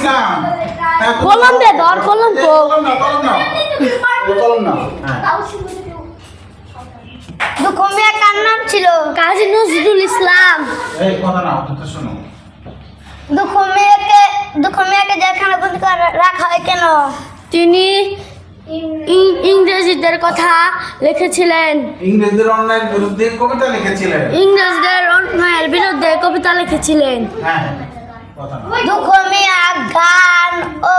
ইসলাম। কলম দে ধর কলম তো কলম না দুঃখমিয়া কার নাম ছিল? কাজী নজরুল ইসলাম। এই কথা না তো শোনো। দুঃখমিয়াকে জেলখানায় বন্দী করে রাখা হয় কেন? তিনি ইংরেজদের কথা লিখেছিলেন। ইংরেজদের অন্যায়ের বিরুদ্ধে কবিতা লিখেছিলেন। ইংরেজদের অন্যায়ের বিরুদ্ধে কবিতা লিখেছিলেন। হ্যাঁ কথা না। দুঃখমিয়া গান ও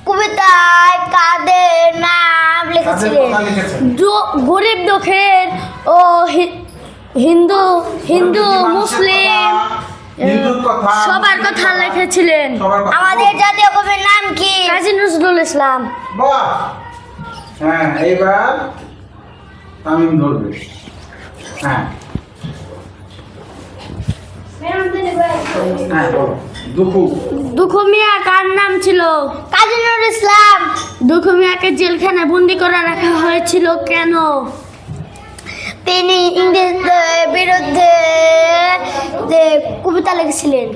কবিতায় কাদের নাম লিখেছিলেন? গরিব দুঃখের ও হিন্দু মুসলিম সবার কথা লিখেছিলেন। আমাদের জাতীয় কবির নাম কি? কাজী নজরুল ইসলাম। বাহ, হ্যাঁ এইবার তামিম ধরবে। হ্যাঁ হ্যাঁ বলো। দুঃখমিয়া কার নাম ছিল? কাজী নজরুল ইসলাম। দুঃখমিয়াকে জেলখানায় বন্দী করে রাখা হয়েছিল কেন? তিনি ইংরেজদের বিরুদ্ধে কবিতা লিখেছিলেন।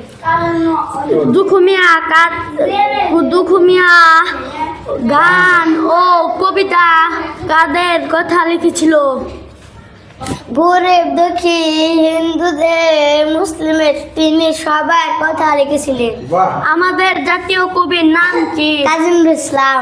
দুঃখমিয়া গান ও কবিতা কাদের কথা লিখেছিল? গরিব দুঃখী হিন্দুদের মুসলিমের তিনি সবার কথা লিখেছিলেন। আমাদের জাতীয় কবির নাম কি? কাজী নজরুল ইসলাম।